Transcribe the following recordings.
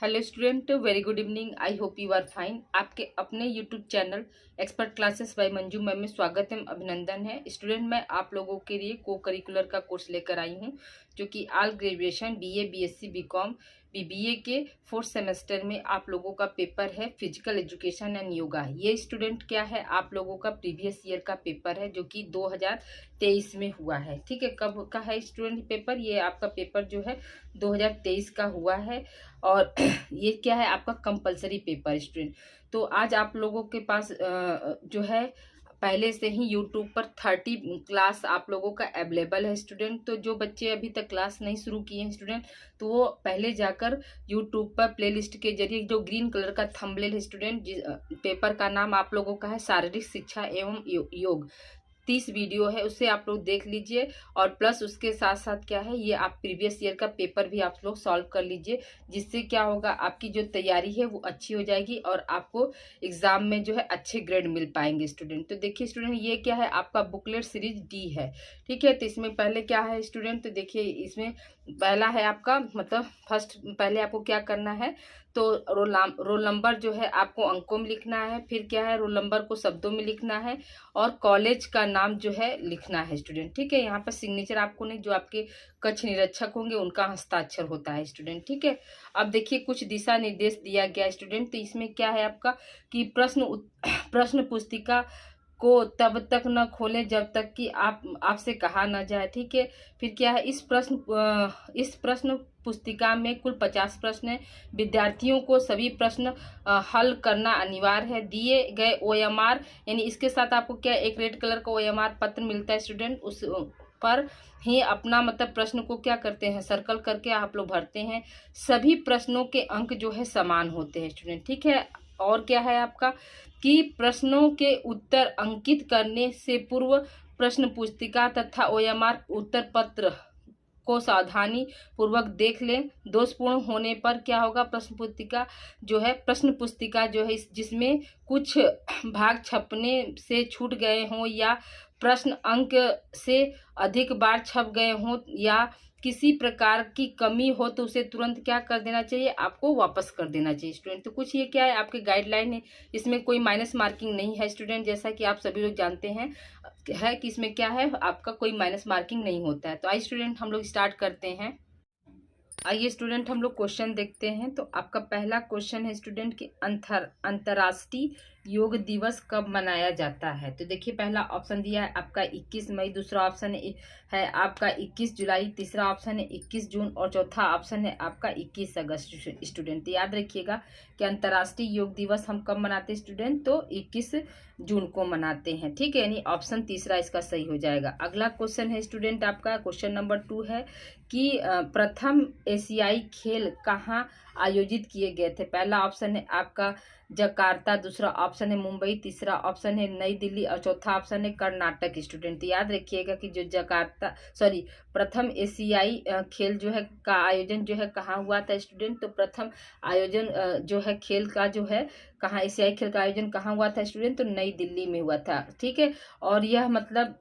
Hello student, very good evening. I hope you are fine. आपके अपने YouTube channel expert classes by Manju ma'am में स्वागत है, अभिनंदन है। स्टूडेंट, मैं आप लोगों के लिए को करिकुलर का कोर्स लेकर आई हूं, जो कि all graduation BA, BSc, BCom, BBA के 4th सेमेस्टर में आप लोगों का पेपर है फिजिकल एजुकेशन एंड योगा। ये स्टूडेंट क्या है, आप लोगों का प्रीवियस ईयर का पेपर है, जो कि 2023 में हुआ है। ठीक है, कब का है स्टूडेंट पेपर? ये आपका पेपर जो है 2023 का हुआ है। और ये क्या है, आपका कंपलसरी पेपर स्टूडेंट। तो आज आप लोगों के पास जो है पहले से ही यूट्यूब पर 30 क्लास आप लोगों का अवेलेबल है स्टूडेंट। तो जो बच्चे अभी तक क्लास नहीं शुरू किए हैं स्टूडेंट, तो वो पहले जाकर यूट्यूब पर प्लेलिस्ट के जरिए, जो ग्रीन कलर का थंबनेल है स्टूडेंट, पेपर का नाम आप लोगों का है शारीरिक शिक्षा एवं योग, 30 वीडियो है, उसे आप लोग देख लीजिए। और प्लस उसके साथ साथ क्या है, ये आप प्रीवियस ईयर का पेपर भी आप लोग सॉल्व कर लीजिए, जिससे क्या होगा, आपकी जो तैयारी है वो अच्छी हो जाएगी और आपको एग्जाम में जो है अच्छे ग्रेड मिल पाएंगे स्टूडेंट। तो देखिए स्टूडेंट, ये क्या है, आपका बुकलेट सीरीज डी है। ठीक है, तो इसमें पहले क्या है स्टूडेंट, तो देखिए इसमें पहला है आपका, मतलब फर्स्ट पहले आपको क्या करना है, तो रोल नंबर जो है आपको अंकों में लिखना है। फिर क्या है, रोल नंबर को शब्दों में लिखना है और कॉलेज का नाम जो है लिखना है स्टूडेंट। ठीक है, यहाँ पर सिग्नेचर आपको नहीं, जो आपके कक्ष निरीक्षक होंगे उनका हस्ताक्षर होता है स्टूडेंट। ठीक है, अब देखिए कुछ दिशा निर्देश दिया गया स्टूडेंट। तो इसमें क्या है आपका कि प्रश्न पुस्तिका को तब तक न खोलें जब तक कि आपसे कहा न जाए। ठीक है, फिर क्या है, इस प्रश्न पुस्तिका में कुल 50 प्रश्न है। विद्यार्थियों को सभी प्रश्न हल करना अनिवार्य है। दिए गए ओएमआर, यानी इसके साथ आपको क्या, एक रेड कलर का ओएमआर पत्र मिलता है स्टूडेंट, उस पर ही अपना मतलब प्रश्न को क्या करते हैं, सर्कल करके आप लोग भरते हैं। सभी प्रश्नों के अंक जो है समान होते हैं स्टूडेंट। ठीक है, और क्या है आपका कि प्रश्नों के उत्तर अंकित करने से पूर्व प्रश्न पुस्तिका तथा ओएमआर उत्तर पत्र को सावधानी पूर्वक देख लें। दोषपूर्ण होने पर क्या होगा, प्रश्न पुस्तिका जो है जिसमें कुछ भाग छपने से छूट गए हों या प्रश्न अंक से अधिक बार छप गए हों या किसी प्रकार की कमी हो, तो उसे तुरंत क्या कर देना चाहिए, आपको वापस कर देना चाहिए स्टूडेंट। तो कुछ ये क्या है, आपके गाइडलाइन है, इसमें कोई माइनस मार्किंग नहीं है स्टूडेंट, जैसा कि आप सभी लोग जानते हैं है कि इसमें क्या है, आपका कोई माइनस मार्किंग नहीं होता है। तो आइए स्टूडेंट हम लोग स्टार्ट करते हैं। आइए स्टूडेंट हम लोग क्वेश्चन देखते हैं। तो आपका पहला क्वेश्चन है स्टूडेंट कि अंतर्राष्ट्रीय योग दिवस कब मनाया जाता है। तो देखिए पहला ऑप्शन दिया है आपका 21 मई, दूसरा ऑप्शन है आपका 21 जुलाई, तीसरा ऑप्शन है 21 जून और चौथा ऑप्शन है आपका 21 अगस्त स्टूडेंट। याद रखिएगा कि अंतर्राष्ट्रीय योग दिवस हम कब मनाते हैं स्टूडेंट, तो 21 जून को मनाते हैं। ठीक है, यानी ऑप्शन तीसरा इसका सही हो जाएगा। अगला क्वेश्चन है स्टूडेंट आपका क्वेश्चन नंबर 2 है कि प्रथम एशियाई खेल कहाँ आयोजित किए गए थे। पहला ऑप्शन है आपका जकार्ता, दूसरा ऑप्शन है मुंबई, तीसरा ऑप्शन है नई दिल्ली और चौथा ऑप्शन है कर्नाटक स्टूडेंट। याद रखिएगा कि जो प्रथम एशियाई खेल जो है का आयोजन जो है कहाँ हुआ था स्टूडेंट, तो प्रथम आयोजन जो है खेल का जो है कहाँ, एशियाई खेल का आयोजन कहाँ हुआ था स्टूडेंट, तो नई दिल्ली में हुआ था। ठीक है, और यह मतलब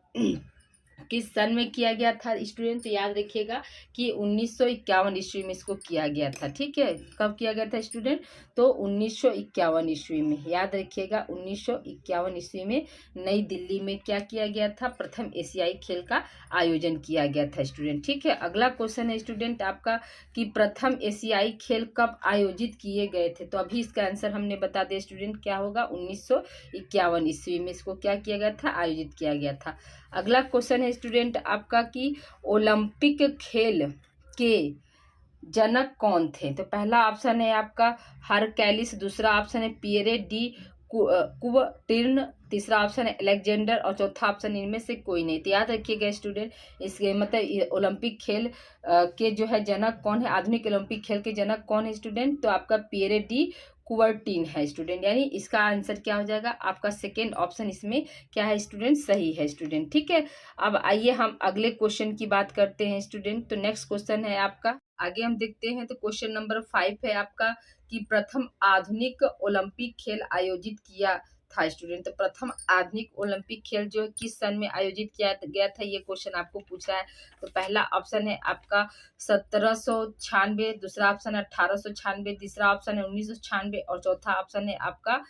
किस सन में किया गया था स्टूडेंट, तो याद रखिएगा कि 1951 ईस्वी में इसको किया गया था। ठीक है, कब किया गया था स्टूडेंट, तो 1951 ईस्वी में। याद रखिएगा 1951 ईस्वी में नई दिल्ली में क्या किया गया था, प्रथम एशियाई खेल का आयोजन किया गया था स्टूडेंट। ठीक है, अगला क्वेश्चन है स्टूडेंट आपका कि प्रथम एशियाई खेल कब आयोजित किए गए थे। तो अभी इसका आंसर हमने बता दिया स्टूडेंट, क्या होगा, 1951 ईस्वी में इसको क्या किया गया था, आयोजित किया गया था। अगला क्वेश्चन है स्टूडेंट आपका कि ओलंपिक खेल के जनक कौन थे। तो पहला ऑप्शन है आपका हरकैलिस, दूसरा ऑप्शन है पियरे डी कुबर्टिन, तीसरा ऑप्शन है अलेक्जेंडर और चौथा ऑप्शन इनमें से कोई नहीं। तो याद रखिएगा स्टूडेंट, इसके मतलब ओलंपिक खेल के जो है जनक कौन है, आधुनिक ओलंपिक खेल के जनक कौन है स्टूडेंट, तो आपका पियरे डी कुबर्टिन है स्टूडेंट। यानी इसका आंसर क्या हो जाएगा, आपका सेकेंड ऑप्शन इसमें क्या है स्टूडेंट, सही है स्टूडेंट। ठीक है, अब आइए हम अगले क्वेश्चन की बात करते हैं स्टूडेंट। तो नेक्स्ट क्वेश्चन है आपका, आगे हम देखते हैं। तो क्वेश्चन नंबर 5 है आपका कि प्रथम आधुनिक ओलंपिक खेल आयोजित किया था स्टूडेंट। तो प्रथम आधुनिक ओलंपिक खेल जो है किस सन में आयोजित किया गया था, ये क्वेश्चन आपको पूछ रहा है। तो पहला ऑप्शन है आपका 1796, दूसरा ऑप्शन है 1896, तीसरा ऑप्शन है 1996 और चौथा ऑप्शन है आपका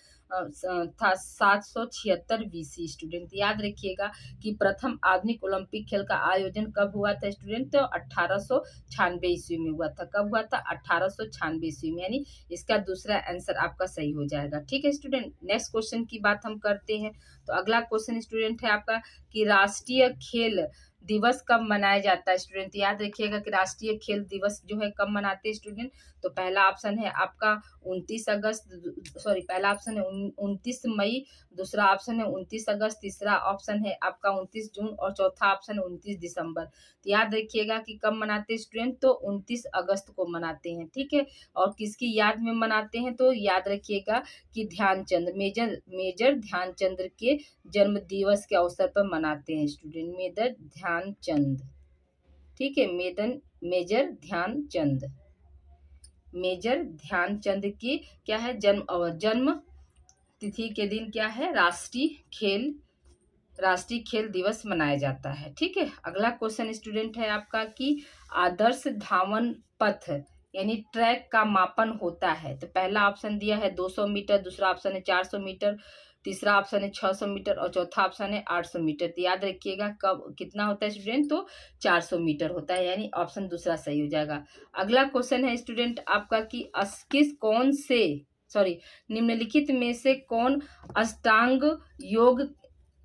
था 776 BC स्टूडेंट। याद रखिएगा कि प्रथम आधुनिक ओलंपिक खेल का आयोजन कब हुआ था स्टूडेंट, तो 1896 ईस्वी में हुआ था। कब हुआ था, 1896 ईस्वी में, यानी इसका दूसरा आंसर आपका सही हो जाएगा। ठीक है स्टूडेंट, नेक्स्ट क्वेश्चन की बात हम करते हैं। तो अगला क्वेश्चन स्टूडेंट है आपका कि राष्ट्रीय खेल दिवस कब मनाया जाता है स्टूडेंट। याद रखिएगा कि राष्ट्रीय खेल दिवस जो है कब मनाते हैं स्टूडेंट। तो पहला ऑप्शन है आपका 29 अगस्त, सॉरी पहला ऑप्शन है 29 मई, दूसरा ऑप्शन है 29 अगस्त, तीसरा ऑप्शन है आपका 29 जून और चौथा ऑप्शन है 29 दिसंबर। तो याद रखिएगा कि कब मनाते हैं स्टूडेंट, तो 29 अगस्त को मनाते हैं। ठीक है, और किसकी याद में मनाते हैं, तो याद रखिएगा कि ध्यानचंद, मेजर ध्यानचंद के जन्म दिवस के अवसर पर मनाते हैं स्टूडेंट, मेजर ध्यानचंद। ठीक है, मेजर ध्यानचंद की क्या है जन्म तिथि के दिन क्या है राष्ट्रीय खेल दिवस मनाया जाता है। ठीक है, अगला क्वेश्चन स्टूडेंट है आपका कि आदर्श धावन पथ यानी ट्रैक का मापन होता है। तो पहला ऑप्शन दिया है 200 मीटर, दूसरा ऑप्शन है 400 मीटर, तीसरा ऑप्शन है 600 मीटर और चौथा ऑप्शन है 800 मीटर। तो याद रखिएगा कब कितना होता है स्टूडेंट, तो 400 मीटर होता है, यानी ऑप्शन दूसरा सही हो जाएगा। अगला क्वेश्चन है स्टूडेंट आपका कि निम्नलिखित में से कौन अष्टांग योग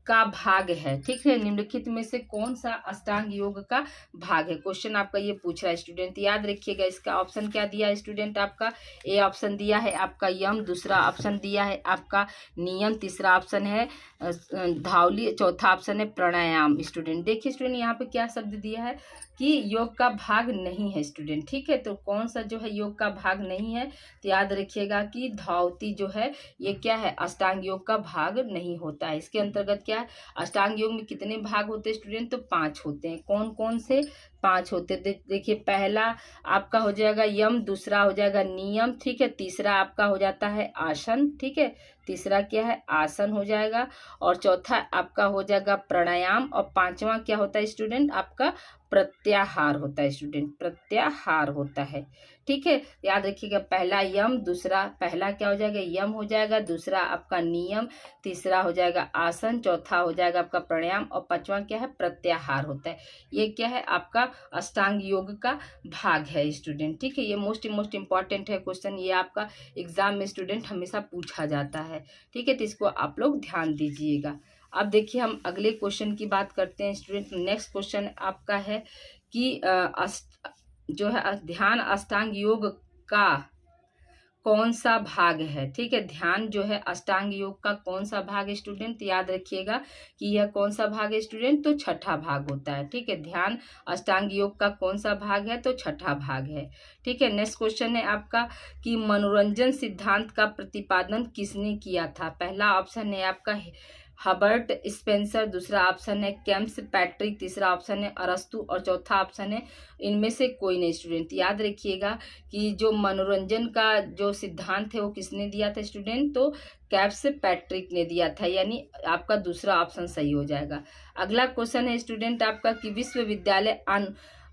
का भाग है। ठीक है, निम्नलिखित में से कौन सा अष्टांग योग का भाग है, क्वेश्चन आपका ये पूछ रहा है स्टूडेंट। याद रखिएगा इसका ऑप्शन क्या दिया है स्टूडेंट, आपका ए ऑप्शन दिया है आपका यम, दूसरा ऑप्शन दिया है आपका नियम, तीसरा ऑप्शन है धावली, चौथा ऑप्शन है प्राणायाम स्टूडेंट। देखिए स्टूडेंट यहाँ पे क्या शब्द दिया है कि योग का भाग नहीं है स्टूडेंट। ठीक है, तो कौन सा जो है योग का भाग नहीं है, तो याद रखिएगा कि धावती जो है ये क्या है अष्टांग योग का भाग नहीं होता है। इसके अंतर्गत क्या है, अष्टांग योग में कितने भाग होते हैं स्टूडेंट, तो 5 होते हैं। कौन कौन से 5 होते हैं, देखिए पहला आपका हो जाएगा यम, दूसरा हो जाएगा नियम, ठीक है, तीसरा आपका हो जाता है आसन, ठीक है, तीसरा क्या है आसन हो जाएगा, और चौथा आपका हो जाएगा प्राणायाम, और पांचवा क्या होता है स्टूडेंट आपका प्रत्याहार होता है स्टूडेंट, प्रत्याहार होता है। ठीक है, याद रखिएगा पहला यम, पहला क्या हो जाएगा यम हो जाएगा, दूसरा आपका नियम, तीसरा हो जाएगा आसन, चौथा हो जाएगा आपका प्राणायाम और पांचवा क्या है प्रत्याहार होता है। ये क्या है आपका अष्टांग योग का भाग है स्टूडेंट। ठीक है, ये मोस्ट इंपॉर्टेंट है क्वेश्चन, ये आपका एग्जाम में स्टूडेंट हमेशा पूछा जाता है। ठीक है, तो इसको आप लोग ध्यान दीजिएगा। अब देखिए हम अगले क्वेश्चन की बात करते हैं स्टूडेंट। नेक्स्ट क्वेश्चन आपका है कि जो है ध्यान अष्टांग योग का कौन सा भाग है। ठीक है, ध्यान जो है अष्टांग योग का कौन सा भाग है स्टूडेंट, याद रखिएगा कि यह कौन सा भाग है स्टूडेंट, तो छठा भाग होता है। ठीक है, ध्यान अष्टांग योग का कौन सा भाग है, तो छठा भाग है। ठीक है, नेक्स्ट क्वेश्चन है आपका कि मनोरंजन सिद्धांत का प्रतिपादन किसने किया था। पहला ऑप्शन है आपका हर्बर्ट स्पेंसर, दूसरा ऑप्शन है केम्स पैट्रिक, तीसरा ऑप्शन है अरस्तु और चौथा ऑप्शन है इनमें से कोई नहीं स्टूडेंट। याद रखिएगा कि जो मनोरंजन का जो सिद्धांत है वो किसने दिया था स्टूडेंट, तो कैप्स पैट्रिक ने दिया था, यानी आपका दूसरा ऑप्शन सही हो जाएगा। अगला क्वेश्चन है स्टूडेंट आपका कि विश्वविद्यालय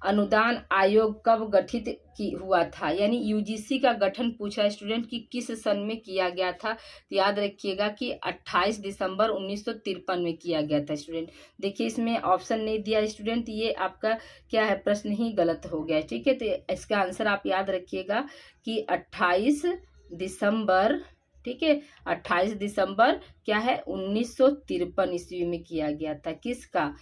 अनुदान आयोग कब गठित हुआ था, यानी यूजीसी का गठन पूछा है स्टूडेंट कि किस सन में किया गया था। तो याद रखिएगा कि 28 दिसंबर 1953 में किया गया था स्टूडेंट। देखिए इसमें ऑप्शन नहीं दिया स्टूडेंट, ये आपका क्या है प्रश्न ही गलत हो गया। ठीक है, तो इसका आंसर आप याद रखिएगा कि 28 दिसंबर, ठीक है 28 दिसंबर क्या है 1953 ईस्वी में किया गया था। किसका,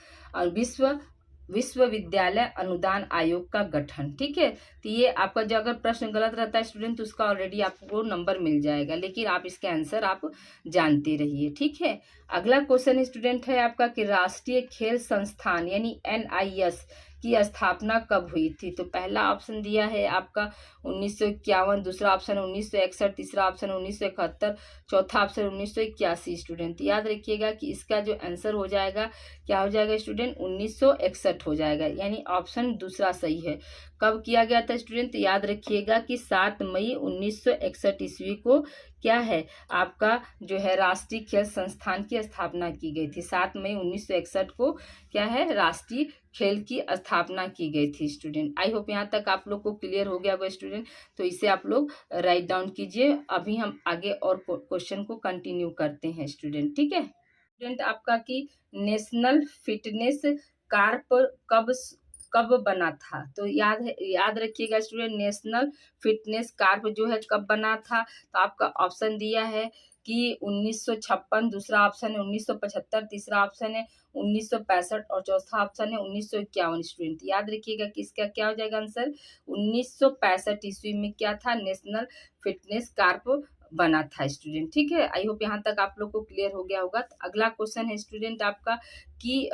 विश्वविद्यालय अनुदान आयोग का गठन। ठीक है, तो ये आपका जो अगर प्रश्न गलत रहता है स्टूडेंट तो उसका ऑलरेडी आपको नंबर मिल जाएगा, लेकिन आप इसके आंसर आप जानते रहिए। ठीक है, अगला क्वेश्चन स्टूडेंट है आपका कि राष्ट्रीय खेल संस्थान यानी NIS की स्थापना कब हुई थी। तो पहला ऑप्शन दिया है आपका 1951, दूसरा ऑप्शन 1961, तीसरा ऑप्शन 1971, चौथा ऑप्शन 1981 स्टूडेंट। याद रखिएगा कि इसका जो आंसर हो जाएगा क्या हो जाएगा स्टूडेंट 1961 हो जाएगा, यानी ऑप्शन दूसरा सही है। कब किया गया था स्टूडेंट, याद रखिएगा कि 7 मई 1961 ईस्वी को क्या है आपका जो है राष्ट्रीय खेल संस्थान की स्थापना की गई थी। 7 मई 1961 को क्या है राष्ट्रीय खेल की स्थापना की गई थी स्टूडेंट। आई होप यहाँ तक आप लोग को क्लियर हो गया होगा स्टूडेंट। तो इसे आप लोग राइट डाउन कीजिए। अभी हम आगे और क्वेश्चन को कंटिन्यू करते हैं स्टूडेंट, ठीक है। स्टूडेंट आपका कि नेशनल फिटनेस कार्प कब कब बना था। तो याद रखिएगा स्टूडेंट, नेशनल फिटनेस कार्प जो है कब बना था। तो आपका ऑप्शन दिया है कि 1956, दूसरा ऑप्शन है 1975, तीसरा ऑप्शन है 1965 और चौथा ऑप्शन है 1951। स्टूडेंट याद रखिएगा कि इसका क्या हो जाएगा आंसर। 1965 ईस्वी में क्या था, नेशनल फिटनेस कार्प बना था स्टूडेंट, ठीक है। आई होप यहाँ तक आप लोग को क्लियर हो गया होगा। तो अगला क्वेश्चन है स्टूडेंट आपका कि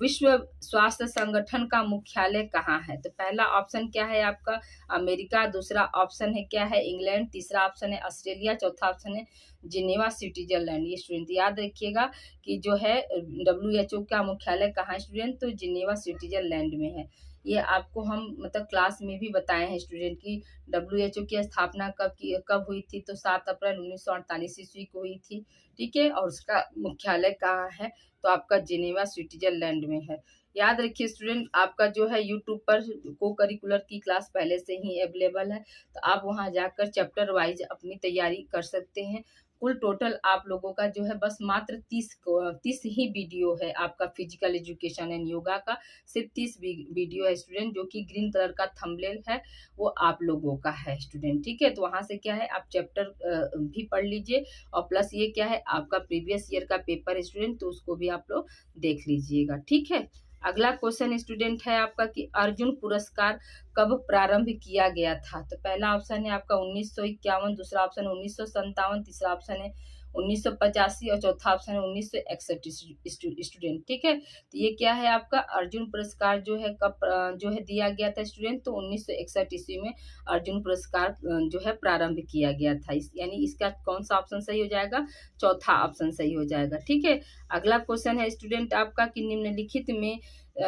विश्व स्वास्थ्य संगठन का मुख्यालय कहाँ है। तो पहला ऑप्शन क्या है आपका अमेरिका, दूसरा ऑप्शन है क्या है इंग्लैंड, तीसरा ऑप्शन है ऑस्ट्रेलिया, चौथा ऑप्शन है जिनेवा स्विट्जरलैंड। ये स्टूडेंट याद रखिएगा कि जो है WHO का मुख्यालय कहाँ है स्टूडेंट, तो जिनेवा स्विट्जरलैंड में है। ये आपको हम मतलब क्लास में भी बताए हैं स्टूडेंट की WHO की स्थापना कब हुई थी। तो 7 अप्रैल 1948 ईस्वी को हुई थी, ठीक है। और उसका मुख्यालय कहाँ है, तो आपका जिनेवा स्विट्जरलैंड में है। याद रखिए स्टूडेंट, आपका जो है यूट्यूब पर को करिकुलर की क्लास पहले से ही अवेलेबल है। तो आप वहां जाकर चैप्टर वाइज अपनी तैयारी कर सकते हैं। कुल टोटल आप लोगों का जो है बस मात्र 30 ही वीडियो है आपका फिजिकल एजुकेशन एंड योगा का। सिर्फ 30 वीडियो है स्टूडेंट, जो कि ग्रीन कलर का थंबनेल है वो आप लोगों का है स्टूडेंट, ठीक है। तो वहां से क्या है आप चैप्टर भी पढ़ लीजिए और प्लस ये क्या है आपका प्रीवियस ईयर का पेपर है स्टूडेंट, तो उसको भी आप लोग देख लीजिएगा, ठीक है। अगला क्वेश्चन स्टूडेंट है आपका कि अर्जुन पुरस्कार कब प्रारंभ किया गया था। तो पहला ऑप्शन है आपका 1951, दूसरा ऑप्शन है 1957, तीसरा ऑप्शन है 1985 और चौथा ऑप्शन है 1961 स्टूडेंट, ठीक है। तो ये क्या है आपका अर्जुन पुरस्कार जो है कब जो है दिया गया था स्टूडेंट, तो 1961 ईस्वी में अर्जुन पुरस्कार जो है प्रारंभ किया गया था। यानी इसका कौन सा ऑप्शन सही हो जाएगा, चौथा ऑप्शन सही हो जाएगा, ठीक है। अगला क्वेश्चन है स्टूडेंट आपका कि निम्नलिखित में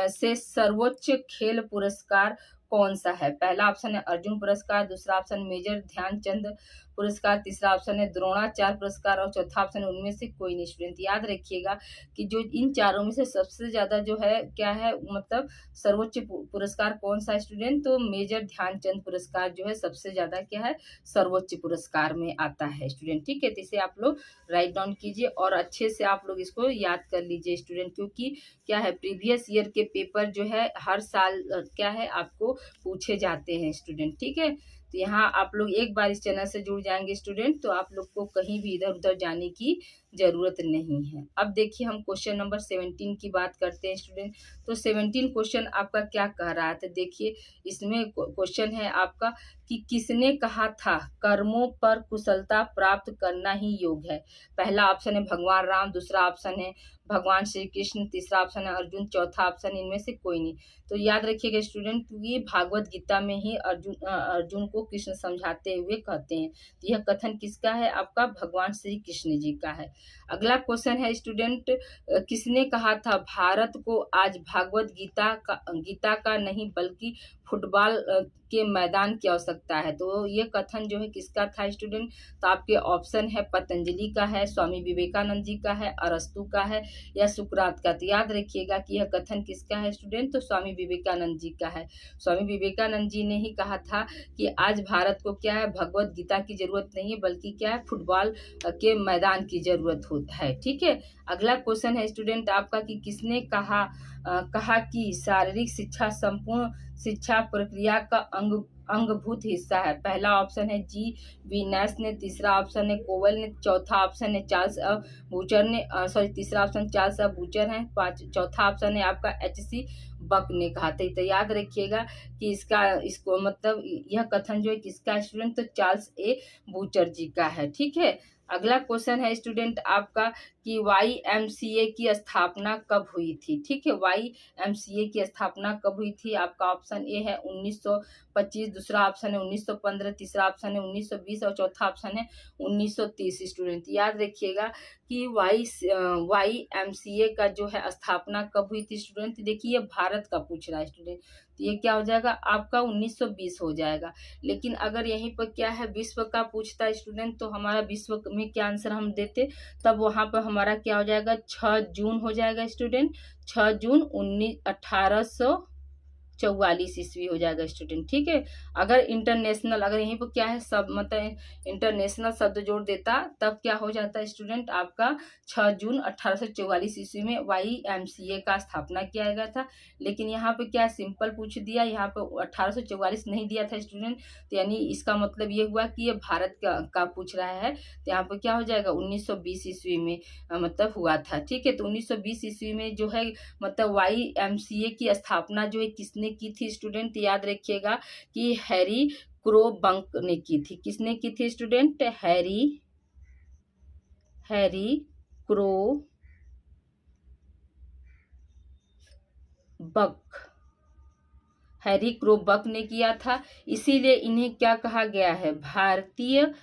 से सर्वोच्च खेल पुरस्कार कौन सा है। पहला ऑप्शन है अर्जुन पुरस्कार, दूसरा ऑप्शन मेजर ध्यानचंद पुरस्कार, तीसरा ऑप्शन है द्रोणाचार्य पुरस्कार और चौथा ऑप्शन उनमें से कोई नहीं। स्टूडेंट याद रखिएगा कि जो इन चारों में से सबसे ज्यादा जो है क्या है मतलब सर्वोच्च पुरस्कार कौन सा है स्टूडेंट, तो मेजर ध्यानचंद पुरस्कार जो है सबसे ज्यादा क्या है सर्वोच्च पुरस्कार में आता है स्टूडेंट, ठीक है। तो इसे आप लोग राइट डाउन कीजिए और अच्छे से आप लोग इसको याद कर लीजिए स्टूडेंट, क्योंकि क्या है प्रीवियस ईयर के पेपर जो है हर साल क्या है आपको पूछे जाते हैं स्टूडेंट, ठीक है। तो यहाँ आप लोग एक बार इस चैनल से जुड़ जाएंगे स्टूडेंट, तो आप लोग को कहीं भी इधर उधर जाने की जरूरत नहीं है। अब देखिए हम क्वेश्चन नंबर 17 की बात करते हैं स्टूडेंट। तो 17 क्वेश्चन आपका क्या कह रहा है, तो देखिए इसमें क्वेश्चन है आपका कि किसने कहा था कर्मों पर कुशलता प्राप्त करना ही योग है। पहला ऑप्शन है भगवान राम, दूसरा ऑप्शन है भगवान श्री कृष्ण, तीसरा ऑप्शन है अर्जुन, चौथा ऑप्शन इनमें से कोई नहीं। तो याद रखिएगा स्टूडेंट, ये भागवत गीता में ही अर्जुन को कृष्ण समझाते हुए कहते हैं। तो यह कथन किसका है आपका भगवान श्री कृष्ण जी का है। अगला क्वेश्चन है स्टूडेंट किसने कहा था भारत को आज भागवत गीता का नहीं बल्कि फुटबॉल के मैदान की आवश्यकता है। तो ये कथन जो है किसका था स्टूडेंट, तो आपके ऑप्शन है पतंजलि का है, स्वामी विवेकानंद जी का है, अरस्तु का है या सुकरात का। तो याद रखिएगा कि यह कथन किसका है स्टूडेंट, तो स्वामी विवेकानंद जी का है। स्वामी विवेकानंद जी ने ही कहा था कि आज भारत को क्या है भगवत गीता की जरूरत नहीं है बल्कि क्या है फुटबॉल के मैदान की जरूरत है, ठीक है। अगला क्वेश्चन है स्टूडेंट आपका कि किसने कहा कि शारीरिक शिक्षा संपूर्ण शिक्षा प्रक्रिया का अंगभूत हिस्सा है। पहला ऑप्शन है G.V. नैश ने, तीसरा ऑप्शन है कोवल ने, चौथा ऑप्शन है चार्ल्स बूचर ने, तीसरा ऑप्शन चार्ल्स बूचर है, चौथा ऑप्शन है आपका H.C. बक ने कहा था। तो याद रखिएगा कि इसको मतलब यह कथन जो है किसका स्टूडेंट, तो चार्ल्स ए बूचर जी का है, ठीक है। अगला क्वेश्चन है स्टूडेंट आपका कि YMCA की स्थापना कब हुई थी, ठीक है। YMCA की स्थापना कब हुई थी, आपका ऑप्शन ए है 1925, दूसरा ऑप्शन है 1915, तीसरा ऑप्शन है 1920 और चौथा ऑप्शन है 1930। स्टूडेंट याद रखिएगा कि YMCA का जो है स्थापना कब हुई थी स्टूडेंट, देखिए भारत का पूछ रहा है स्टूडेंट। तो ये क्या हो जाएगा आपका 1920 हो जाएगा। लेकिन अगर यहीं पर क्या है विश्व का पूछता है स्टूडेंट, तो हमारा विश्व में क्या आंसर हम देते, तब वहाँ पर हमारा क्या हो जाएगा 6 जून हो जाएगा स्टूडेंट, 6 जून 1844 ईस्वी हो जाएगा स्टूडेंट। ठीक है, अगर इंटरनेशनल, अगर यहीं पर क्या है सब मतलब इंटरनेशनल शब्द जोड़ देता तब क्या हो जाता स्टूडेंट आपका 6 जून 1844 ईस्वी में YMCA का स्थापना किया गया था। लेकिन यहाँ पे क्या सिंपल पूछ दिया, यहाँ पे 1844 नहीं दिया था स्टूडेंट, तो यानी इसका मतलब ये हुआ कि ये भारत का पूछ रहा है, तो यहाँ पे क्या हो जाएगा 1920 ईस्वी में मतलब हुआ था। ठीक है, तो 1920 ईस्वी में जो है मतलब YMCA की स्थापना जो है किसने की थी स्टूडेंट, याद रखिएगा कि हैरी क्रोबंक ने की थी। किसने की थी स्टूडेंट, हैरी क्रोबक, हैरी क्रोबक ने किया था। इसीलिए इन्हें क्या कहा गया है, भारतीय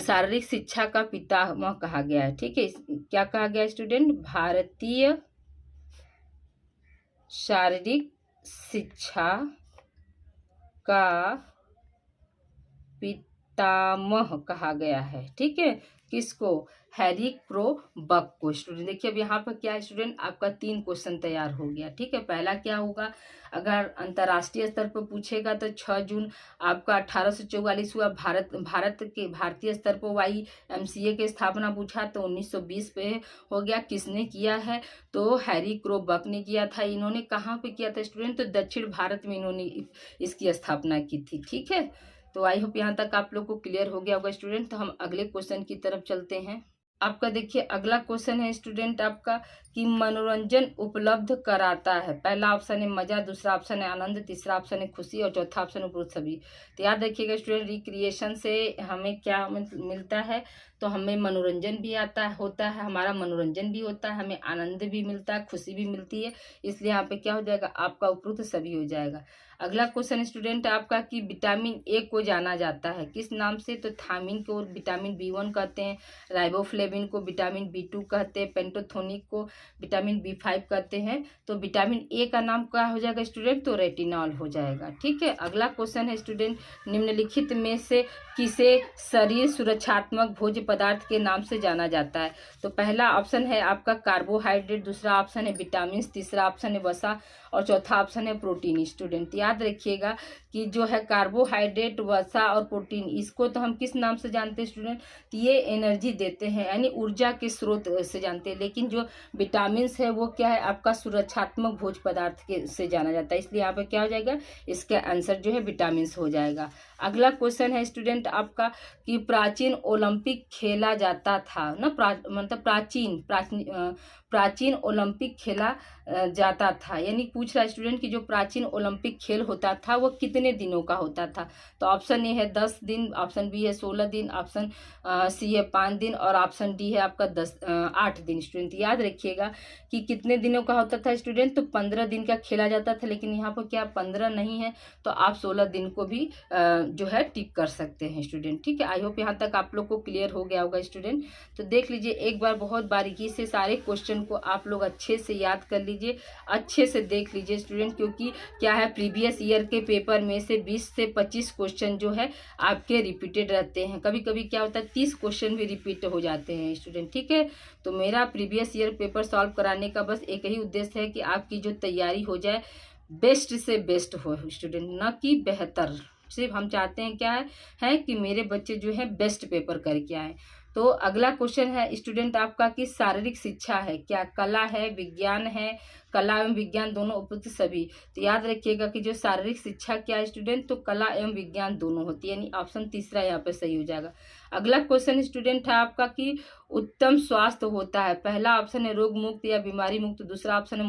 शारीरिक शिक्षा का पितामह कहा गया है। ठीक है, क्या कहा गया स्टूडेंट, भारतीय शारीरिक शिक्षा का पितामह कहा गया है। ठीक है, किसको, हैरी क्रोबक को। स्टूडेंट देखिए अब यहाँ पर क्या है स्टूडेंट, आपका 3 क्वेश्चन तैयार हो गया। ठीक है, पहला क्या होगा, अगर अंतर्राष्ट्रीय स्तर पर पूछेगा तो 6 जून आपका 1844 हुआ। भारतीय स्तर पर YMCA की स्थापना पूछा तो 1920 पे हो गया। किसने किया है, तो हैरी क्रोबक ने किया था। इन्होंने कहाँ पे किया था स्टूडेंट, तो दक्षिण भारत में इन्होंने इसकी स्थापना की थी। ठीक है, तो आई होप यहाँ तक आप लोग को क्लियर हो गया होगा स्टूडेंट। तो हम अगले क्वेश्चन की तरफ चलते हैं। आपका देखिए अगला क्वेश्चन है स्टूडेंट आपका कि मनोरंजन उपलब्ध कराता है। पहला ऑप्शन है मजा, दूसरा ऑप्शन है आनंद, तीसरा ऑप्शन है खुशी और चौथा ऑप्शन है उपरोक्त सभी। तो याद रखिएगा स्टूडेंट, रिक्रिएशन से हमें क्या मिलता है, तो हमें मनोरंजन भी होता है, हमारा मनोरंजन भी होता है, हमें आनंद भी मिलता है, खुशी भी मिलती है। इसलिए यहाँ पे क्या हो जाएगा आपका उपरोक्त सभी हो जाएगा। अगला क्वेश्चन स्टूडेंट आपका कि विटामिन ए को जाना जाता है किस नाम से, तो थायमिन को विटामिन B1 कहते हैं, राइबोफ्लेविन को विटामिन B2 कहते हैं, पेंटोथोनिक को विटामिन B5 कहते हैं। तो विटामिन ए का नाम क्या हो जाएगा स्टूडेंट, तो रेटिनॉल हो जाएगा। ठीक है, अगला क्वेश्चन है स्टूडेंट, निम्नलिखित में से किसे शरीर सुरक्षात्मक भोज्य पदार्थ के नाम से जाना जाता है। तो पहला ऑप्शन है आपका कार्बोहाइड्रेट, दूसरा ऑप्शन है विटामिन, तीसरा ऑप्शन है वसा और चौथा ऑप्शन है प्रोटीन। स्टूडेंट याद रखिएगा कि जो है कार्बोहाइड्रेट, वसा और प्रोटीन, इसको तो हम किस नाम से जानते हैं स्टूडेंट, तो ये एनर्जी देते हैं यानी ऊर्जा के स्रोत से जानते हैं। लेकिन जो विटामिन है वो क्या है आपका सुरक्षात्मक भोज्य पदार्थ के से जाना जाता है। इसलिए यहाँ पे क्या हो जाएगा, इसका आंसर जो है विटामिन हो जाएगा। अगला क्वेश्चन है स्टूडेंट आपका कि प्राचीन ओलंपिक खेला जाता था ना, मतलब प्राचीन ओलंपिक खेला जाता था, यानी पूछ रहा है स्टूडेंट कि जो प्राचीन ओलंपिक खेल होता था वो कितने दिनों का होता था। तो ऑप्शन ए है 10 दिन, ऑप्शन बी है 16 दिन, ऑप्शन सी है 5 दिन और ऑप्शन डी है आपका 8 दिन। स्टूडेंट याद रखिएगा कि कितने दिनों का होता था स्टूडेंट, तो 15 दिन का खेला जाता था। लेकिन यहाँ पर क्या 15 नहीं है, तो आप 16 दिन को भी जो है टिक कर सकते हैं स्टूडेंट। ठीक है, आई होप यहाँ तक आप लोग को क्लियर हो गया होगा स्टूडेंट। तो देख लीजिए एक बार बहुत बारीकी से सारे क्वेश्चन को आप लोग अच्छे से याद कर लीजिए, अच्छे से देख लीजिए स्टूडेंट, क्योंकि क्या है प्रीवियस ईयर के पेपर में से 20 से 25 क्वेश्चन जो है आपके रिपीटेड रहते हैं। कभी कभी क्या होता है 30 क्वेश्चन भी रिपीट हो जाते हैं स्टूडेंट। ठीक है, तो मेरा प्रीवियस ईयर पेपर सॉल्व कराने का बस एक ही उद्देश्य है कि आपकी जो तैयारी हो जाए बेस्ट से बेस्ट हो स्टूडेंट, न कि बेहतर। सिर्फ हम चाहते हैं क्या है कि मेरे बच्चे जो है बेस्ट पेपर करके आए। तो अगला क्वेश्चन है स्टूडेंट आपका कि शारीरिक शिक्षा है क्या, कला है, विज्ञान है, कला एवं विज्ञान दोनों उपयुक्त सभी। तो याद रखिएगा कि जो शारीरिक शिक्षा क्या है स्टूडेंट, तो कला एवं विज्ञान दोनों होती है, यानी ऑप्शन तीसरा यहाँ पे सही हो जाएगा। अगला क्वेश्चन स्टूडेंट है आपका कि उत्तम स्वास्थ्य होता है। पहला ऑप्शन है रोग मुक्त या बीमारी मुक्त, दूसरा ऑप्शन है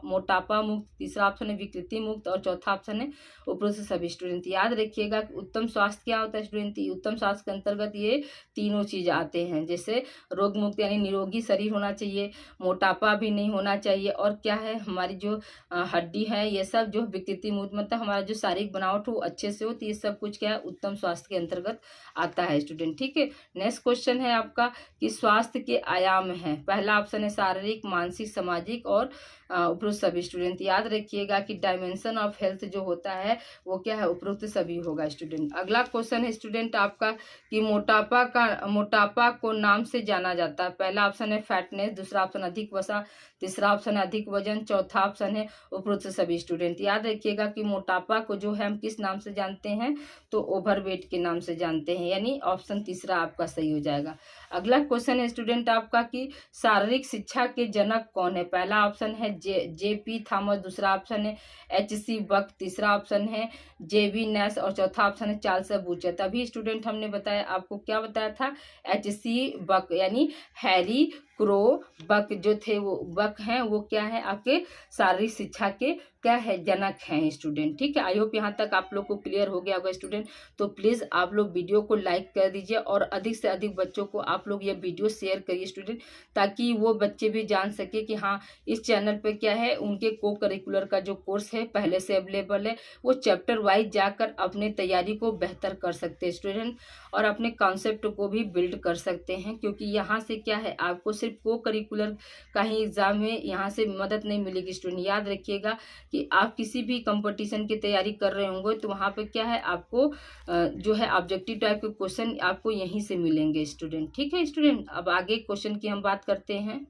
मोटापा मुक्त, तीसरा ऑप्शन है विकृति मुक्त और चौथा ऑप्शन है उपरोक्त सभी। स्टूडेंट याद रखिएगा कि उत्तम स्वास्थ्य क्या होता है स्टूडेंट, उत्तम स्वास्थ्य के अंतर्गत ये तीनों चीज आते हैं, जैसे रोग मुक्त यानी निरोगी शरीर होना चाहिए, मोटापा भी नहीं होना चाहिए, और क्या है हमारी जो हड्डी है ये सब जो विकृति मुक्त मतलब हमारा जो शारीरिक बनावट हो अच्छे से हो, तो ये सब कुछ क्या है उत्तम स्वास्थ्य के अंतर्गत आता है स्टूडेंट। ठीक है, नेक्स्ट क्वेश्चन है आपका कि स्वास्थ्य के आयाम हैं। पहला ऑप्शन है शारीरिक, मानसिक, सामाजिक और उपरोक्त सभी स्टूडेंट। याद रखिएगा कि डायमेंशन ऑफ हेल्थ जो होता है वो क्या है, उपरोक्त सभी होगा स्टूडेंट। अगला क्वेश्चन है स्टूडेंट आपका कि मोटापा को नाम से जाना जाता है। पहला ऑप्शन है फैटनेस, दूसरा ऑप्शन अधिक वसा, तीसरा ऑप्शन है अधिक वजन, चौथा ऑप्शन है उपरोक्त सभी स्टूडेंट। याद रखिएगा कि मोटापा को जो है हम किस नाम से जानते हैं, तो ओवरवेट के नाम से जानते हैं, यानी ऑप्शन तीसरा आपका सही हो जाएगा। अगला क्वेश्चन है स्टूडेंट आपका कि शारीरिक शिक्षा के जनक कौन है। पहला ऑप्शन है जे पी थॉमस, दूसरा ऑप्शन है H.C. बक, तीसरा ऑप्शन है J.B. नैश और चौथा ऑप्शन है चार्ल्स बूचर। तभी स्टूडेंट हमने बताया आपको, क्या बताया था, H.C. बक यानी हैरी क्रो बक जो थे वो बक हैं, वो क्या है आपके शारीरिक शिक्षा के क्या है, जनक हैं स्टूडेंट। ठीक है, आई होप यहाँ तक आप लोग को क्लियर हो गया होगा स्टूडेंट। तो प्लीज़ आप लोग वीडियो को लाइक कर दीजिए और अधिक से अधिक बच्चों को आप लोग ये वीडियो शेयर करिए स्टूडेंट, ताकि वो बच्चे भी जान सके कि हाँ इस चैनल पे क्या है, उनके को करिकुलर का जो कोर्स है पहले से अवेलेबल है, वो चैप्टर वाइज जाकर अपने तैयारी को बेहतर कर सकते हैं स्टूडेंट और अपने कॉन्सेप्ट को भी बिल्ड कर सकते हैं। क्योंकि यहाँ से क्या है, आपको सिर्फ को करिकुलर का ही एग्जाम में यहाँ से मदद नहीं मिलेगी स्टूडेंट। याद रखिएगा कि आप किसी भी कंपटीशन की तैयारी कर रहे होंगे तो वहाँ पे क्या है, आपको जो है ऑब्जेक्टिव टाइप के क्वेश्चन आपको यहीं से मिलेंगे स्टूडेंट। ठीक है स्टूडेंट, अब आगे क्वेश्चन की हम बात करते हैं।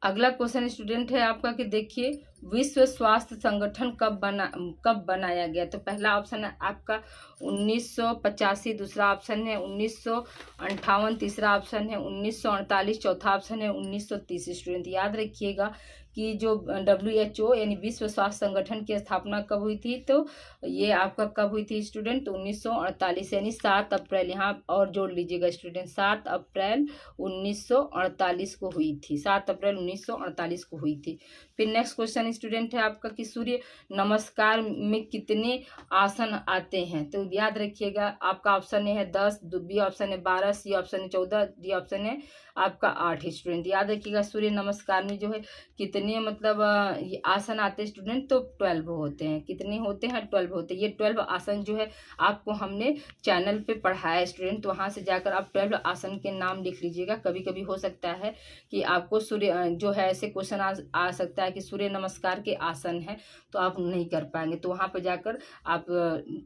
अगला क्वेश्चन स्टूडेंट है आपका कि देखिए विश्व स्वास्थ्य संगठन कब बनाया गया। तो पहला ऑप्शन है आपका 1985, दूसरा ऑप्शन है 1958, तीसरा ऑप्शन है 1948, चौथा ऑप्शन है 1930 स्टूडेंट। याद रखिएगा कि जो WHO यानी विश्व स्वास्थ्य संगठन की स्थापना कब हुई थी, तो ये आपका कब हुई थी स्टूडेंट, तो 1948 यानी 7 अप्रैल, यहाँ और जोड़ लीजिएगा स्टूडेंट, 7 अप्रैल 1948 को हुई थी, 7 अप्रैल 1948 को हुई थी। फिर नेक्स्ट क्वेश्चन स्टूडेंट है आपका कि सूर्य नमस्कार में कितने आसन आते हैं। तो याद रखिएगा आपका ऑप्शन है 10, बी ऑप्शन है 12, सी ऑप्शन है 14, डी ऑप्शन है आपका 8 स्टूडेंट। याद रखिएगा सूर्य नमस्कार में जो है कितने मतलब ये आसन आते हैं स्टूडेंट, तो 12 होते हैं। कितने होते हैं, 12 होते हैं। ये 12 आसन जो है आपको हमने चैनल पे पढ़ाया स्टूडेंट, तो वहाँ से जाकर आप 12 आसन के नाम लिख लीजिएगा। कभी कभी हो सकता है कि आपको सूर्य जो है ऐसे क्वेश्चन आ सकता है कि सूर्य नमस्कार के आसन है, तो आप नहीं कर पाएंगे, तो वहाँ पर जाकर आप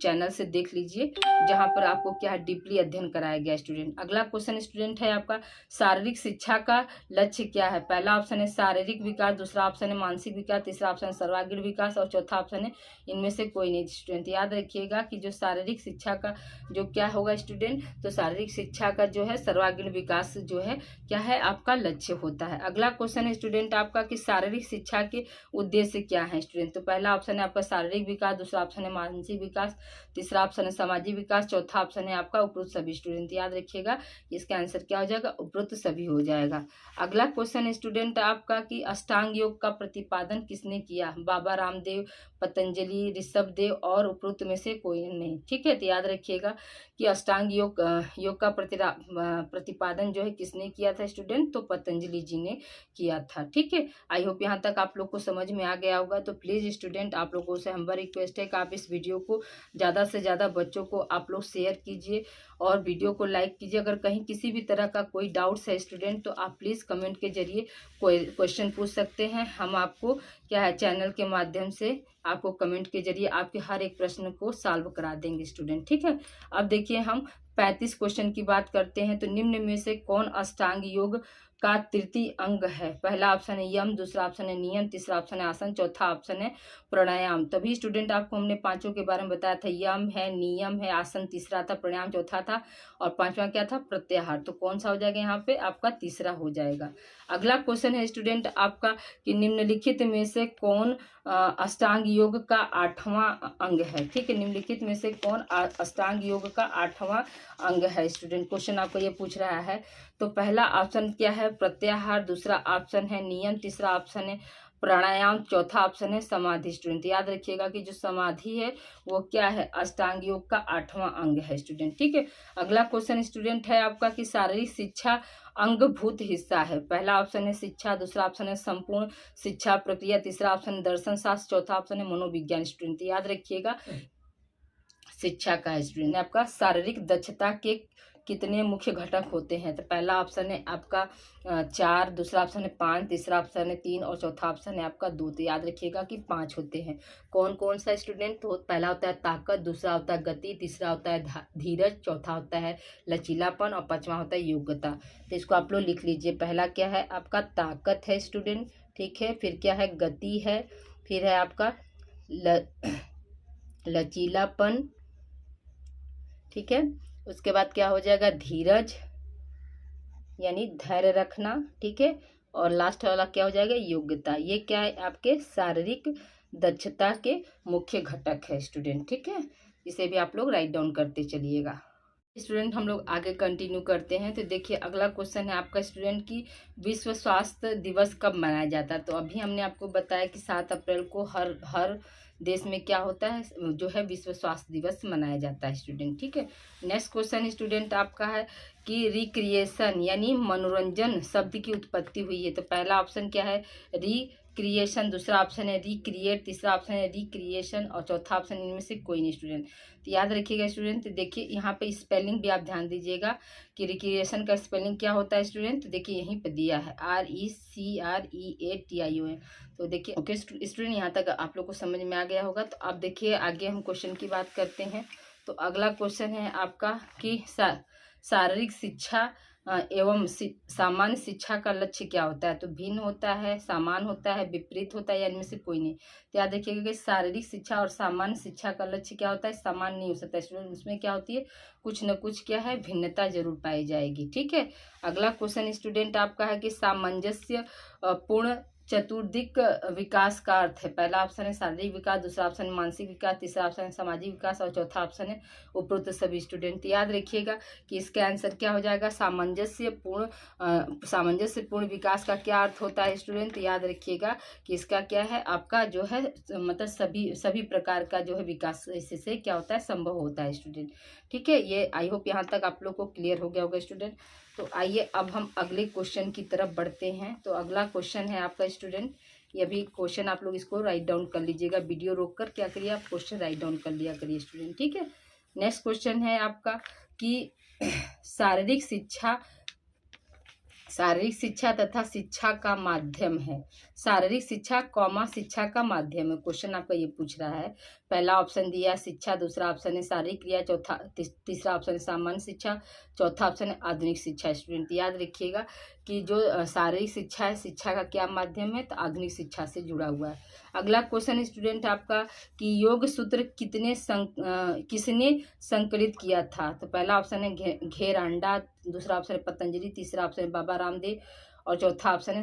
चैनल से देख लीजिए जहाँ पर आपको क्या है डीपली अध्ययन कराया गया स्टूडेंट। अगला क्वेश्चन स्टूडेंट है आपका शारीरिक शिक्षा का लक्ष्य क्या है। पहला ऑप्शन है शारीरिक विकास, दूसरा ऑप्शन है मानसिक विकास, तीसरा ऑप्शन है सर्वांगीण विकास और चौथा ऑप्शन है इनमें से कोई नहीं स्टूडेंट। याद रखिएगा कि जो शारीरिक शिक्षा का जो क्या होगा स्टूडेंट, तो शारीरिक शिक्षा का जो है सर्वांगीण विकास जो है क्या है आपका लक्ष्य होता है। अगला क्वेश्चन है स्टूडेंट आपका कि शारीरिक शिक्षा के उद्देश्य क्या है स्टूडेंट। तो पहला ऑप्शन है आपका शारीरिक विकास, दूसरा ऑप्शन है मानसिक विकास, तीसरा ऑप्शन है सामाजिक विकास, चौथा ऑप्शन है आपका उपरोक्त सभी स्टूडेंट। याद रखिएगा इसका आंसर क्या हो जाएगा, उपरोक्त सभी हो जाएगा। अगला क्वेश्चन स्टूडेंट आपका कि अष्टांग योग का प्रतिपादन किसने किया। बाबा रामदेव, पतंजलि, ऋषभ देव और उपरोक्त में से कोई नहीं। ठीक है, तो याद रखिएगा कि अष्टांग योग का प्रतिपादन जो है किसने किया था स्टूडेंट, तो पतंजलि जी ने किया था। ठीक है, आई होप यहाँ तक आप लोग को समझ में आ गया होगा। तो प्लीज़ स्टूडेंट आप लोगों से हमारा रिक्वेस्ट है कि आप इस वीडियो को ज़्यादा से ज़्यादा बच्चों को आप लोग शेयर कीजिए और वीडियो को लाइक कीजिए। अगर कहीं किसी भी तरह का कोई डाउट्स है स्टूडेंट, तो आप प्लीज़ कमेंट के जरिए कोई क्वेश्चन पूछ सकते हैं। हम आपको क्या है चैनल के माध्यम से आपको कमेंट के जरिए आपके हर एक प्रश्न को सॉल्व करा देंगे स्टूडेंट। ठीक है, अब देखिए हम 35 क्वेश्चन की बात करते हैं। तो निम्न में से कौन अष्टांग योग का तृतीय अंग है। पहला ऑप्शन है यम, दूसरा ऑप्शन है नियम, तीसरा ऑप्शन है आसन, चौथा ऑप्शन है प्राणायाम। तभी स्टूडेंट आपको हमने पांचों के बारे में बताया था, यम है, नियम है, आसन तीसरा था, प्राणायाम चौथा था और पांचवा क्या था, प्रत्याहार। तो कौन सा हो जाएगा यहाँ पे आपका तीसरा हो जाएगा। अगला क्वेश्चन है स्टूडेंट आपका कि निम्नलिखित में से कौन अष्टांग योग का 8वां अंग है। ठीक है, निम्नलिखित में से कौन अष्टांग योग का 8वां अंग है स्टूडेंट, क्वेश्चन आपको ये पूछ रहा है। तो पहला ऑप्शन क्या है, प्रत्याहार, दूसरा ऑप्शन है नियम, तीसरा ऑप्शन है प्राणायाम, चौथा ऑप्शन है समाधि स्टूडेंट। याद रखिएगा कि जो समाधि है वो क्या है, अष्टांग योग का 8वां अंग है स्टूडेंट। ठीक है, अगला क्वेश्चन स्टूडेंट है आपका कि शारीरिक शिक्षा अंगभूत हिस्सा है। पहला ऑप्शन है शिक्षा, दूसरा ऑप्शन है संपूर्ण शिक्षा प्रक्रिया, तीसरा ऑप्शन है दर्शन शास्त्र, चौथा ऑप्शन है मनोविज्ञान स्टूडेंट। याद रखिएगा शिक्षा का है स्टूडेंट। आपका शारीरिक दक्षता के कितने मुख्य घटक होते हैं? तो पहला ऑप्शन है आपका 4, दूसरा ऑप्शन है 5, तीसरा ऑप्शन है 3 और चौथा ऑप्शन है आपका 2। तो याद रखिएगा कि 5 होते हैं। कौन कौन सा स्टूडेंट? तो पहला होता है ताकत, दूसरा होता है गति, तीसरा होता है धीरज, चौथा होता है लचीलापन और पांचवा होता है योग्यता। तो इसको आप लोग लिख लीजिए। पहला क्या है आपका ताकत है स्टूडेंट, ठीक है। फिर क्या है? गति है। फिर है आपका लचीलापन, ठीक है। उसके बाद क्या हो जाएगा? धीरज यानी धैर्य रखना, ठीक है। और लास्ट वाला क्या हो जाएगा? योग्यता। ये क्या है? आपके शारीरिक दक्षता के मुख्य घटक है स्टूडेंट, ठीक है। इसे भी आप लोग राइट डाउन करते चलिएगा। स्टूडेंट हम लोग आगे कंटिन्यू करते हैं। तो देखिए अगला क्वेश्चन है आपका स्टूडेंट की विश्व स्वास्थ्य दिवस कब मनाया जाता है? तो अभी हमने आपको बताया कि 7 अप्रैल को हर देश में क्या होता है, जो है विश्व स्वास्थ्य दिवस मनाया जाता है स्टूडेंट, ठीक है। नेक्स्ट क्वेश्चन स्टूडेंट आपका है कि रिक्रिएशन यानी मनोरंजन शब्द की उत्पत्ति हुई है। तो पहला ऑप्शन क्या है? रिक्रिएशन, दूसरा ऑप्शन है रिक्रिएट, तीसरा ऑप्शन है रिक्रिएशन और चौथा ऑप्शन इनमें से कोई नहीं स्टूडेंट। तो याद रखिएगा स्टूडेंट। देखिए यहाँ पे स्पेलिंग भी आप ध्यान दीजिएगा कि रिक्रिएशन का स्पेलिंग क्या होता है स्टूडेंट। तो देखिए यहीं पे दिया है RECREATION। तो देखिए ओके स्टूडेंट, यहाँ तक आप लोग को समझ में आ गया होगा। तो अब देखिए आगे हम क्वेश्चन की बात करते हैं। तो अगला क्वेश्चन है आपका कि शारीरिक शिक्षा एवं सामान्य शिक्षा का लक्ष्य क्या होता है? तो भिन्न होता है, समान होता है, विपरीत होता है या इनमें से कोई नहीं। तो याद रखिएगा कि शारीरिक शिक्षा और सामान्य शिक्षा का लक्ष्य क्या होता है? समान नहीं हो सकता स्टूडेंट। उसमें क्या होती है? कुछ न कुछ क्या है? भिन्नता जरूर पाई जाएगी, ठीक है। अगला क्वेश्चन स्टूडेंट आपका है कि सामंजस्य पूर्ण चतुर्दिक विकास का अर्थ है। पहला ऑप्शन है शारीरिक विकास, दूसरा ऑप्शन है मानसिक विकास, तीसरा ऑप्शन है सामाजिक विकास और चौथा ऑप्शन है उपरोक्त सभी स्टूडेंट। याद रखिएगा कि इसका आंसर क्या हो जाएगा? सामंजस्यपूर्ण विकास का क्या अर्थ होता है स्टूडेंट? याद रखिएगा कि इसका क्या है? आपका जो है मतलब सभी प्रकार का जो है विकास इससे क्या होता है? संभव होता है स्टूडेंट, ठीक है। ये आई होप यहाँ तक आप लोग को क्लियर हो गया होगा स्टूडेंट। तो आइए अब हम अगले क्वेश्चन की तरफ बढ़ते हैं। तो अगला क्वेश्चन है आपका स्टूडेंट, ये अभी क्वेश्चन आप लोग इसको राइट डाउन कर लीजिएगा। वीडियो रोककर क्या करिए आप क्वेश्चन राइट डाउन कर लिया करिए स्टूडेंट, ठीक है। नेक्स्ट क्वेश्चन है आपका कि शारीरिक शिक्षा तथा शिक्षा का माध्यम है। शारीरिक शिक्षा कौमा शिक्षा का माध्यम है। क्वेश्चन आपका ये पूछ रहा है। पहला ऑप्शन दिया है शिक्षा, दूसरा ऑप्शन है शारीरिक क्रिया, तीसरा ऑप्शन है सामान्य शिक्षा, चौथा ऑप्शन है आधुनिक शिक्षा। स्टूडेंट याद रखिएगा कि जो शारीरिक शिक्षा है, शिक्षा का क्या माध्यम है? तो आधुनिक शिक्षा से जुड़ा हुआ है। अगला क्वेश्चन स्टूडेंट आपका कि योग सूत्र किसने संकलित किया था? तो पहला ऑप्शन है घेरांडा, दूसरा ऑप्शन है पतंजलि, तीसरा ऑप्शन है बाबा रामदेव और चौथा ऑप्शन है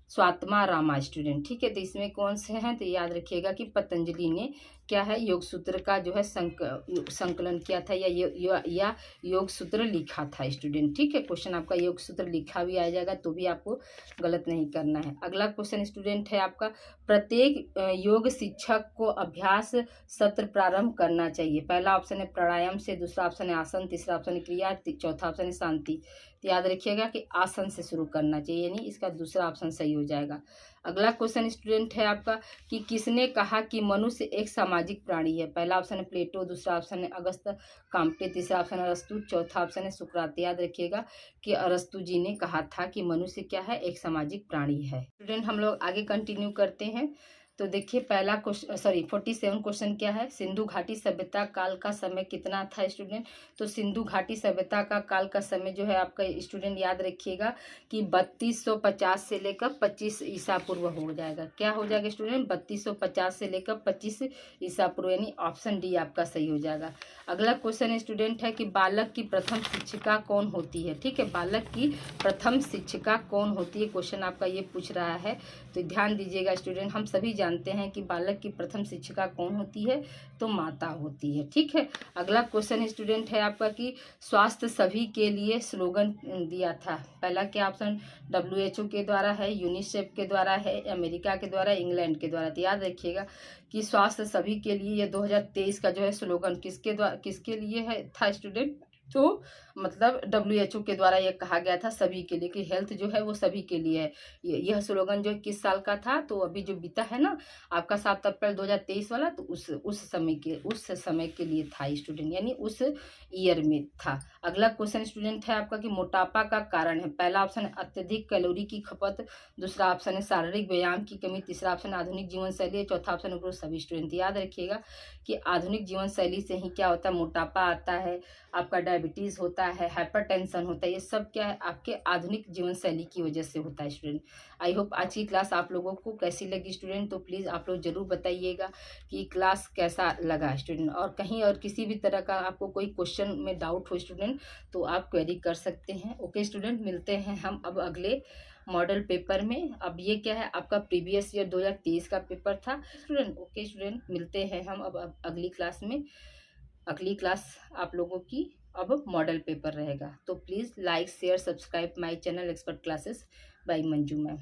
स्वात्मा रामा स्टूडेंट, ठीक है। तो इसमें कौन से हैं? तो याद रखिएगा कि पतंजलि ने क्या है? योग सूत्र का जो है संकलन किया था या योग सूत्र लिखा था स्टूडेंट, ठीक है। क्वेश्चन आपका योग सूत्र लिखा भी आ जाएगा तो भी आपको गलत नहीं करना है। अगला क्वेश्चन स्टूडेंट है आपका प्रत्येक योग शिक्षक को अभ्यास सत्र प्रारंभ करना चाहिए। पहला ऑप्शन है प्राणायाम से, दूसरा ऑप्शन है आसन, तीसरा ऑप्शन है क्रिया, चौथा ऑप्शन है शांति। तो याद रखिएगा कि आसन से शुरू करना चाहिए, यानी इसका दूसरा ऑप्शन सही हो जाएगा। अगला क्वेश्चन स्टूडेंट है आपका कि किसने कहा कि मनुष्य एक सामाजिक प्राणी है? पहला ऑप्शन है प्लेटो, दूसरा ऑप्शन है अगस्त काम्टे, तीसरा ऑप्शन है अरस्तु, चौथा ऑप्शन है सुकरात। याद रखिएगा कि अरस्तु जी ने कहा था कि मनुष्य क्या है? एक सामाजिक प्राणी है। स्टूडेंट हम लोग आगे कंटिन्यू करते हैं। तो देखिए पहला क्वेश्चन 47 क्वेश्चन क्या है? सिंधु घाटी सभ्यता काल का समय कितना था स्टूडेंट? तो सिंधु घाटी सभ्यता का काल का समय जो है आपका स्टूडेंट याद रखिएगा कि 3250 से लेकर 25 ईसा पूर्व हो जाएगा। क्या हो जाएगा स्टूडेंट? 3250 से लेकर 25 ईसा पूर्व, यानी ऑप्शन डी आपका सही हो जाएगा। अगला क्वेश्चन स्टूडेंट है कि बालक की प्रथम शिक्षिका कौन होती है? ठीक है, बालक की प्रथम शिक्षिका कौन होती है? क्वेश्चन आपका ये पूछ रहा है। तो ध्यान दीजिएगा स्टूडेंट, हम सभी जानते हैं कि बालक की प्रथम शिक्षिका कौन होती है? तो माता होती है, ठीक है। अगला क्वेश्चन स्टूडेंट है आपका कि स्वास्थ्य सभी के लिए स्लोगन दिया था। पहला क्या ऑप्शन? WHO के द्वारा है, यूनिसेफ के द्वारा है, अमेरिका के द्वारा, इंग्लैंड के द्वारा। तो याद रखिएगा कि स्वास्थ्य सभी के लिए ये 2023 का जो है स्लोगन किसके लिए है था स्टूडेंट? तो मतलब WHO के द्वारा ये कहा गया था सभी के लिए कि हेल्थ जो है वो सभी के लिए है। यह स्लोगन जो 21 साल का था, तो अभी जो बीता है ना आपका 7 अप्रैल 2023 वाला, तो उस समय के लिए था स्टूडेंट, यानी उस ईयर में था। अगला क्वेश्चन स्टूडेंट है आपका कि मोटापा का कारण है। पहला ऑप्शन है अत्यधिक कैलोरी की खपत, दूसरा ऑप्शन है शारीरिक व्यायाम की कमी, तीसरा ऑप्शन आधुनिक जीवन शैली है, चौथा ऑप्शन उपरोक्त सभी। स्टूडेंट याद रखिएगा कि आधुनिक जीवन शैली से ही क्या होता है, मोटापा आता है, आपका डायबिटीज होता है, हाइपरटेंशन होता है, ये सब क्या है आपके आधुनिक जीवन शैली की वजह से होता है स्टूडेंट। आई होप आज की क्लास आप लोगों को कैसी लगी स्टूडेंट, तो प्लीज़ आप लोग जरूर बताइएगा कि क्लास कैसा लगा स्टूडेंट। और कहीं और किसी भी तरह का आपको कोई क्वेश्चन में डाउट हो स्टूडेंट, तो आप क्वेरी कर सकते हैं। ओके स्टूडेंट, मिलते हैं हम अब अगले मॉडल पेपर में। अब ये क्या है आपका प्रीवियस ईयर 2023 का पेपर था स्टूडेंट। ओके स्टूडेंट, मिलते हैं हम अब अगली क्लास में। अगली क्लास आप लोगों की अब मॉडल पेपर रहेगा। तो please like share subscribe my channel expert classes by Manju ma'am.